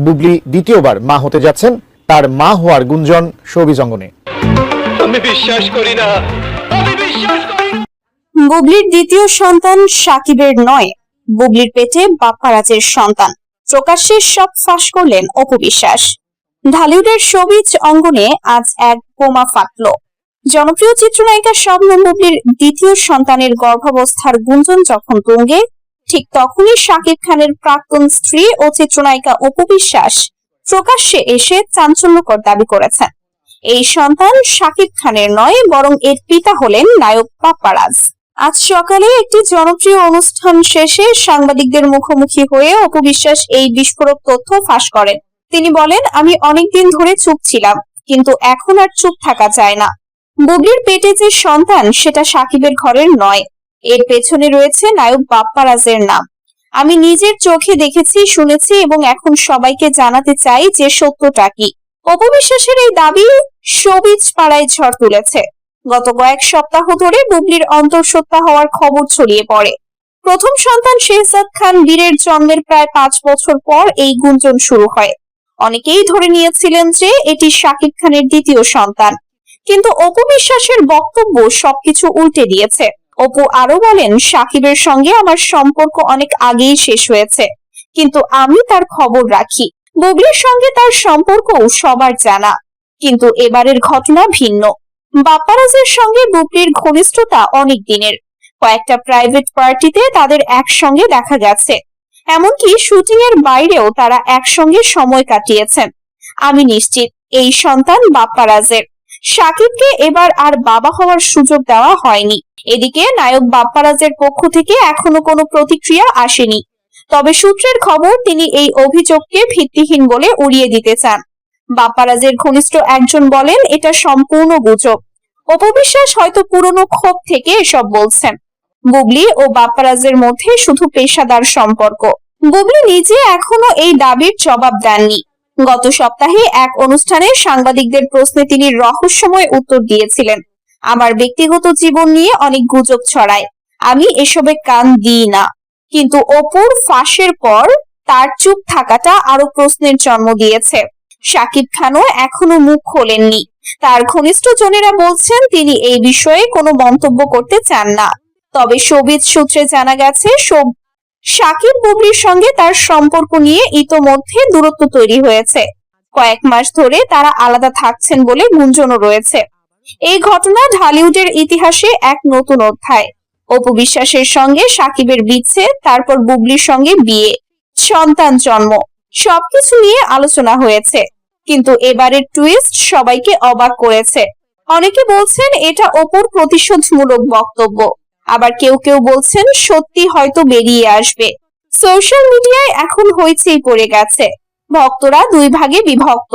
বুবলি দ্বিতীয়বার মা হতে যাচ্ছেন, তার মা হওয়ার গুঞ্জন শোবিজ অঙ্গনে। আমি বিশ্বাস করি না, আমি বিশ্বাস করি না। বুবলির দ্বিতীয় সন্তান সাকিবের নয়, বুবলির পেটে বাপ্পারাজের সন্তান। প্রকাশ্যে সব ফাঁস করলেন অপু বিশ্বাস। ঢালিউডের শোবিজ অঙ্গনে আজ এক বোমা ফাটল। জনপ্রিয় চিত্রনায়িকা শবনম বুবলির দ্বিতীয় সন্তানের গর্ভাবস্থার গুঞ্জন যখন তুঙ্গে, ঠিক তখনই শাকিব খানের প্রাক্তন স্ত্রী ও চিত্রনায়িকা অপু বিশ্বাস প্রকাশ্যে এসে চাঞ্চল্যকর দাবি করেছেন এই সন্তান শাকিব খানের নয়, বরং এর পিতা হলেন নায়ক বাপ্পারাজ। আজ সকালে একটি জনপ্রিয় অনুষ্ঠান শেষে সাংবাদিকদের মুখোমুখি হয়ে অপু বিশ্বাস এই বিস্ফোরক তথ্য ফাঁস করেন। তিনি বলেন, আমি অনেকদিন ধরে চুপ ছিলাম, কিন্তু এখন আর চুপ থাকা যায় না। বুবলির পেটে যে সন্তান সেটা সাকিবের ঘরের নয়, এর পেছনে রয়েছে নায়ক বাপ্পারাজের নাম। আমি নিজের চোখে দেখেছি, শুনেছি এবং এখন সবাইকে জানাতে চাই যে সত্যটা কি। অপু বিশ্বাসের এই দাবি শোবিজ পাড়ায় ঝড় তুলেছে। গত কয়েক সপ্তাহ ধরে বুবলির অন্তঃসত্ত্বা হওয়ার খবর ছড়িয়ে পড়ে। প্রথম সন্তান শেহজাদ খান বীরের জন্মের প্রায় 5 বছর পর এই গুঞ্জন শুরু হয়। অনেকেই ধরে নিয়েছিলেন যে এটি শাকিব খানের দ্বিতীয় সন্তান, কিন্তু অপু বিশ্বাসের বক্তব্য সবকিছু উল্টে দিয়েছে। অপু আরো বলেন, সাকিবের সঙ্গে আমার সম্পর্ক অনেক আগেই শেষ হয়েছে, কিন্তু আমি তার খবর রাখি। বুবলির সঙ্গে তার সম্পর্কও সবার জানা, কিন্তু এবারের ঘটনা ভিন্ন। বাপ্পারাজের সঙ্গে বুবলির ঘনিষ্ঠতা অনেক দিনের। কয়েকটা প্রাইভেট পার্টিতে তাদের একসঙ্গে দেখা গেছে, এমনকি শুটিং এর বাইরেও তারা একসঙ্গে সময় কাটিয়েছেন। আমি নিশ্চিত এই সন্তান বাপ্পারাজের। সাকিবকে এবার আর বাবা হওয়ার সুযোগ দেওয়া হয়নি। এদিকে নায়ক বাপ্পারাজের পক্ষ থেকে এখনো কোনো প্রতিক্রিয়া আসেনি, তবে সূত্রের খবর তিনি এই অভিযোগকে ভিত্তিহীন বলে উড়িয়ে দিতে চান। বাপ্পারাজের ঘনিষ্ঠ একজন বলেন, এটা সম্পূর্ণ গুজব। অপু বিশ্বাস হয়তো পুরনো ক্ষোভ থেকে এসব বলছেন। বুবলি ও বাপ্পারাজের মধ্যে শুধু পেশাদার সম্পর্ক। বুবলি নিজে এখনো এই দাবির জবাব দেননি। গত সপ্তাহে এক অনুষ্ঠানে সাংবাদিকদের প্রশ্নে তিনি রহস্যময় উত্তর দিয়েছিলেন, আমার ব্যক্তিগত জীবন নিয়ে অনেক গুজব ছড়ায়, আমি এসবে কান দিই না। কিন্তু অপুর ফাঁসের পর তার চুপ থাকাটা আরো প্রশ্নের জন্ম দিয়েছে। শাকিব খানও এখনো মুখ খোলেননি। তার ঘনিষ্ঠ জনেরা বলছেন তিনি এই বিষয়ে কোনো মন্তব্য করতে চান না। তবে শোবিজ সূত্রে জানা গেছে, শাকিব বুবলির সঙ্গে তার সম্পর্ক নিয়ে ইতোমধ্যে দূরত্ব তৈরি হয়েছে। কয়েক মাস ধরে তারা আলাদা থাকছেন বলে গুঞ্জনও রয়েছে। এই ঘটনা ঢালিউডের ইতিহাসে এক নতুন অধ্যায়। অপু বিশ্বাসের সঙ্গে সাকিবের বিচ্ছেদ, তারপর বুবলির সঙ্গে বিয়ে, সন্তান জন্ম, সবকিছু নিয়ে আলোচনা হয়েছে। কিন্তু এবারের টুইস্ট সবাইকে অবাক করেছে। অনেকে বলছেন এটা অপুর প্রতিশোধমূলক বক্তব্য, আবার কেউ কেউ বলছেন সত্যি হয়তো বেরিয়ে আসবে। সোশ্যাল মিডিয়ায় এখন হইচই পড়ে গেছে। ভক্তরা দুই ভাগে বিভক্ত,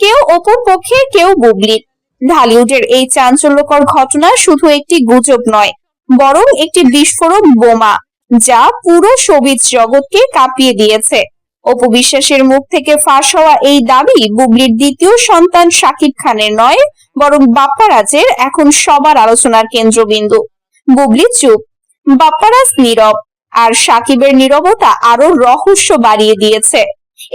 কেউ অপুর পক্ষে, কেউ বুবলির। ঢালিউডের এই চাঞ্চল্যকর ঘটনা শুধু একটি গুজব নয়, বরং একটি বিস্ফোরক বোমা, যা পুরো শোবিজ জগৎকে কাঁপিয়ে দিয়েছে। অপু বিশ্বাসের মুখ থেকে ফাঁস হওয়া এই দাবি বুবলির দ্বিতীয় সন্তান শাকিব খানের নয়, বরং বাপ্পারাজের এখন সবার আলোচনার কেন্দ্রবিন্দু। বুবলি চুপ, বাপ্পারাজ নীরব, আর সাকিবের নীরবতা আরো রহস্য বাড়িয়ে দিয়েছে।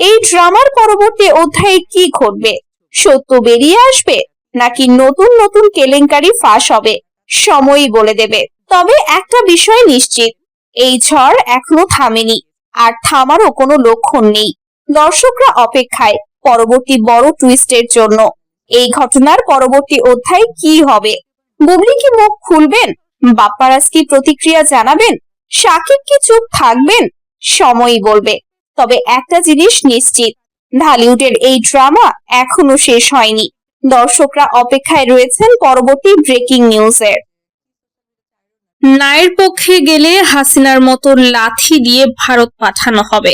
এই ড্রামার পরবর্তী অধ্যায়ে কি ঘটবে? সত্য বেরিয়ে আসবে নাকি নতুন নতুন কেলেঙ্কারি ফাঁস হবে? সময়ই বলে দেবে। তবে একটা বিষয় নিশ্চিত, এই ঝড় এখনো থামেনি, আর থামারও কোনো লক্ষণ নেই। দর্শকরা অপেক্ষায় পরবর্তী বড় টুইস্টের জন্য। এই ঘটনার পরবর্তী অধ্যায় কি হবে? বুবলি কি মুখ খুলবেন? বাপ্পারাজ কি প্রতিক্রিয়া জানাবেন? সাকিব কি চুপ থাকবেন? সময়ই বলবে। তবে একটা জিনিস নিশ্চিত, ঢালিউডের এই ড্রামা এখনো শেষ হয়নি। দর্শকরা অপেক্ষায় রয়েছেন পরবর্তী ব্রেকিং নিউজের। নায়ের পক্ষে গেলে হাসিনার মতো লাথি দিয়ে ভারত পাঠানো হবে,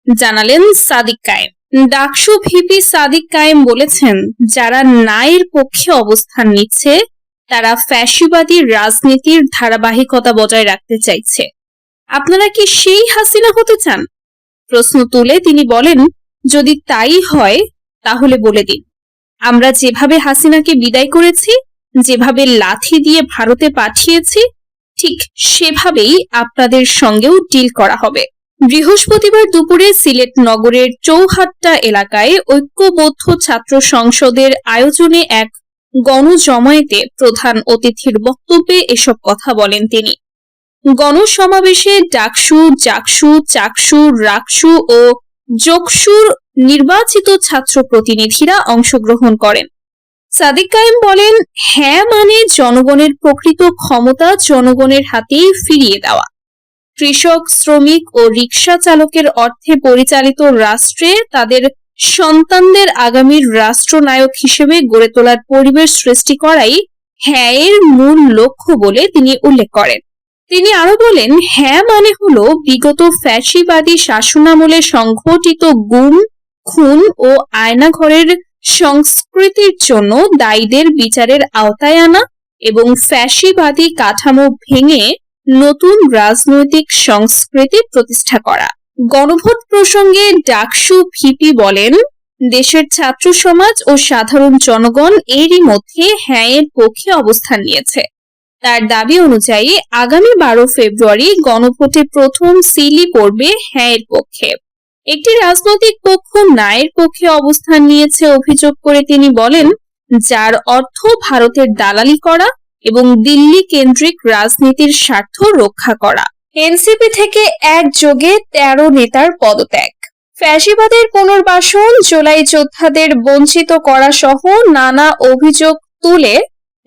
জানালেন সাদিক কায়েম। ডাকসু ভিপি সাদিক কায়েম বলেছেন, যারা নায়ের পক্ষে অবস্থান নিচ্ছে তারা ফ্যাসিবাদী রাজনীতির ধারাবাহিকতা বজায় রাখতে চাইছে। আপনারা কি সেই হাসিনা হতে চান? প্রশ্ন তুলে তিনি বলেন, যদি তাই হয় তাহলে বলে দিন, আমরা যেভাবে হাসিনাকে বিদায় করেছি, যেভাবে লাথি দিয়ে ভারতে পাঠিয়েছি, ঠিক সেভাবেই আপনাদের সঙ্গেও ডিল করা হবে। বৃহস্পতিবার দুপুরে সিলেট নগরের চৌহাট্টা এলাকায় ঐক্যবদ্ধ ছাত্র সংসদের আয়োজনে এক গণজমায়েতে প্রধান অতিথির বক্তব্যে এসব কথা বলেন তিনি। গণসমাবেশে ডাকসু, জাকসু, চাকসু, রাকসু ও যোগসুর নির্বাচিত ছাত্র প্রতিনিধিরা অংশগ্রহণ করেন। সাদিক কায়েম বলেন, হ্যাঁ মানে জনগণের প্রকৃত ক্ষমতা জনগণের হাতেই ফিরিয়ে দেওয়া। কৃষক, শ্রমিক ও রিকশা চালকের অর্থে পরিচালিত রাষ্ট্রে তাদের সন্তানদের আগামীর রাষ্ট্রনায়ক হিসেবে গড়ে তোলার পরিবেশ সৃষ্টি করাই হ্যাঁ এর মূল লক্ষ্য বলে তিনি উল্লেখ করেন। তিনি আরো বলেন, হ্যাঁ মানে হলো বিগত ফ্যাসিবাদী শাসনামলে সংঘটিত গুম, খুন ও আয়নাঘরের সংস্কৃতির জন্য দায়ীদের বিচারের আওতায় আনা এবং ফ্যাসিবাদী কাঠামো ভেঙে নতুন রাজনৈতিক সংস্কৃতি প্রতিষ্ঠা করা। গণভোট প্রসঙ্গে ডাকসু ভিপি বলেন, দেশের ছাত্র সমাজ ও সাধারণ জনগণ এরই মধ্যে হ্যাঁ এর পক্ষে অবস্থান নিয়েছে। তার দাবি অনুযায়ী আগামী 12 ফেব্রুয়ারি গণভোটে প্রথম সিলই পড়বে হ্যাঁ এর পক্ষে। একটি রাজনৈতিক পক্ষ নায়ের পক্ষে অবস্থান নিয়েছে অভিযোগ করে তিনি বলেন, যার অর্থ ভারতের দালালি করা এবং দিল্লি কেন্দ্রিক রাজনীতির স্বার্থ রক্ষা করা। এনসিপি থেকে একযোগে 13 নেতার পদত্যাগ। ফ্যাসিবাদের পুনর্বাসন, জুলাই যোদ্ধাদের বঞ্চিত করা সহ নানা অভিযোগ তুলে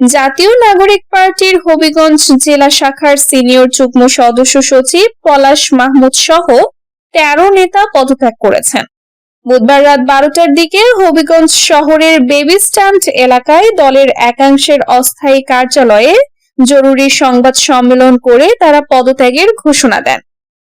জাতীয় নাগরিক পার্টির হবিগঞ্জ জেলা শাখার সিনিয়র যুগ্ম সদস্য সচিব পলাশ মাহমুদ সহ 13 নেতা পদত্যাগ করেছেন। বুধবার রাত 12টার দিকে হবিগঞ্জ শহরের বেবি স্ট্যান্ড এলাকায় দলের একাংশের অস্থায়ী কার্যালয়ে জরুরি সংবাদ সম্মেলন করে তারা পদত্যাগের ঘোষণা দেন।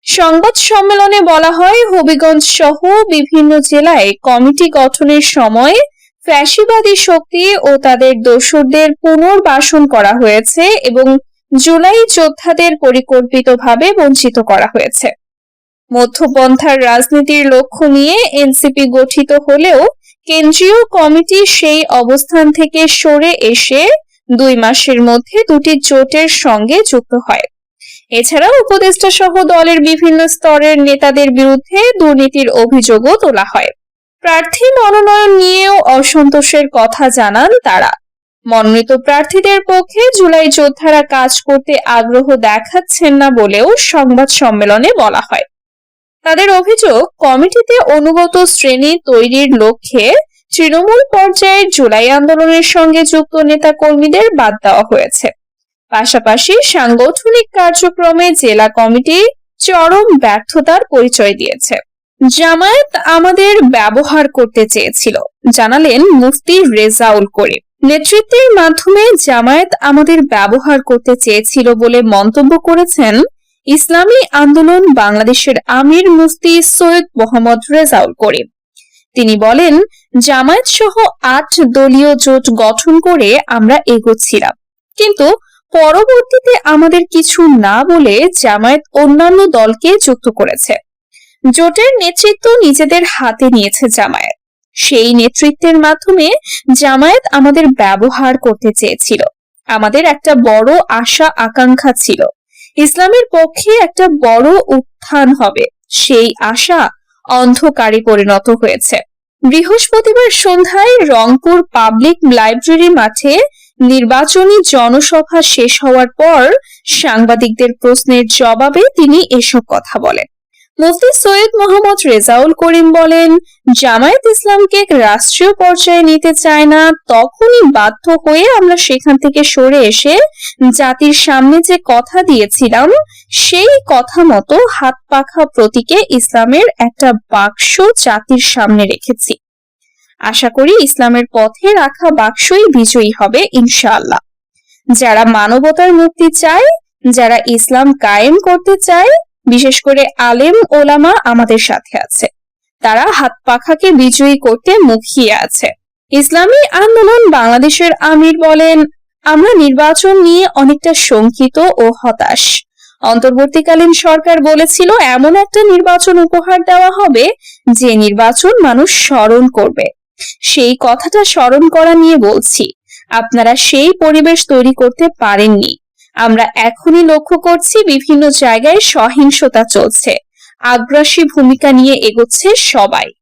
সংবাদ সম্মেলনে বলা হয়, হবিগঞ্জ সহ বিভিন্ন জেলায় কমিটি গঠনের সময় ফ্যাসিবাদী শক্তি ও তাদের দোসরদের পুনর্বাসন করা হয়েছে এবং জুলাই যোদ্ধাদের পরিকল্পিতভাবে বঞ্চিত করা হয়েছে। মধ্যপন্থার রাজনীতির লক্ষ্য নিয়ে এনসিপি গঠিত হলেও কেন্দ্রীয় কমিটি সেই অবস্থান থেকে সরে এসে 2 মাসের মধ্যে দুটি জোটের সঙ্গে যুক্ত হয়। এছাড়াও উপদেষ্টা সহ দলের বিভিন্ন স্তরের নেতাদের বিরুদ্ধে দুর্নীতির অভিযোগও তোলা হয়। প্রার্থী মনোনয়ন নিয়েও অসন্তোষের কথা জানান তারা। মনোনীত প্রার্থীদের পক্ষে জুলাই যোদ্ধারা কাজ করতে আগ্রহ দেখাচ্ছেন না বলেও সংবাদ সম্মেলনে বলা হয়। তাদের অভিযোগ, কমিটিতে অনুগত শ্রেণী তৈরির লক্ষ্যে তৃণমূল পর্যায়ের জুলাই আন্দোলনের সঙ্গে যুক্ত নেতা কর্মীদের বাদ দেওয়া হয়েছে। পাশাপাশি সাংগঠনিক কার্যক্রমে জেলা কমিটি চরম ব্যর্থতার পরিচয় দিয়েছে। জামায়াত আমাদের ব্যবহার করতে চেয়েছিল, জানালেন মুফতি রেজাউল করিম। নেতৃত্বের মাধ্যমে জামায়াত আমাদের ব্যবহার করতে চেয়েছিল বলে মন্তব্য করেছেন ইসলামী আন্দোলন বাংলাদেশের আমির মুফতি সৈয়দ মোহাম্মদ রেজাউল করিম। তিনি বলেন, জামায়াত সহ 8 দলীয় জোট গঠন করে আমরা এগোচ্ছিলাম, কিন্তু পরবর্তীতে আমাদের কিছু না বলে জামায়াত অন্যান্য দলকে যুক্ত করেছে। জোটের নেতৃত্ব নিজেদের হাতে নিয়েছে জামায়াত। সেই নেতৃত্বের মাধ্যমে জামায়াত আমাদের ব্যবহার করতে চেয়েছিল। আমাদের একটা বড় আশা আকাঙ্ক্ষা ছিল, ইসলামের পক্ষে একটা বড় উত্থান হবে। সেই আশা অন্ধকারে পরিণত হয়েছে। বৃহস্পতিবার সন্ধ্যায় রংপুর পাবলিক লাইব্রেরি মাঠে নির্বাচনী জনসভা শেষ হওয়ার পর সাংবাদিকদের প্রশ্নের জবাবে তিনি এসব কথা বলেন। মুফতি সৈয়দ মোহাম্মদ রেজাউল করিম বলেন, জামায়াত ইসলামকে রাষ্ট্রীয় পর্যায়ে নিতে চায় না, তখনই বাধ্য হয়ে আমরা সেখান থেকে সরে এসে জাতির সামনে যে কথা দিয়েছিলাম সেই কথা মতো হাত পাখা প্রতীকে ইসলামের একটা বাক্স জাতির সামনে রেখেছি। আশা করি ইসলামের পথে রাখা বাক্সই বিজয়ী হবে ইনশাআল্লাহ। যারা মানবতার মুক্তি চায়, যারা ইসলাম কায়েম করতে চায়, বিশেষ করে আলেম ওলামা আমাদের সাথে আছে। তারা হাত পাখাকে বিজয়ী করতে মুখিয়ে আছে। ইসলামী আন্দোলন বাংলাদেশের আমির বলেন, আমরা নির্বাচন নিয়ে অনেকটা শঙ্কিত ও হতাশ। অন্তর্বর্তীকালীন সরকার বলেছিল এমন একটা নির্বাচন উপহার দেওয়া হবে যে নির্বাচন মানুষ স্মরণ করবে। সেই কথাটা স্মরণ করা নিয়ে বলছি, আপনারা সেই পরিবেশ তৈরি করতে পারেননি। আমরা এখনই লক্ষ্য করছি বিভিন্ন জায়গায় সহিংসতা চলছে। আগ্রাসী ভূমিকা নিয়ে এগোচ্ছে সবাই।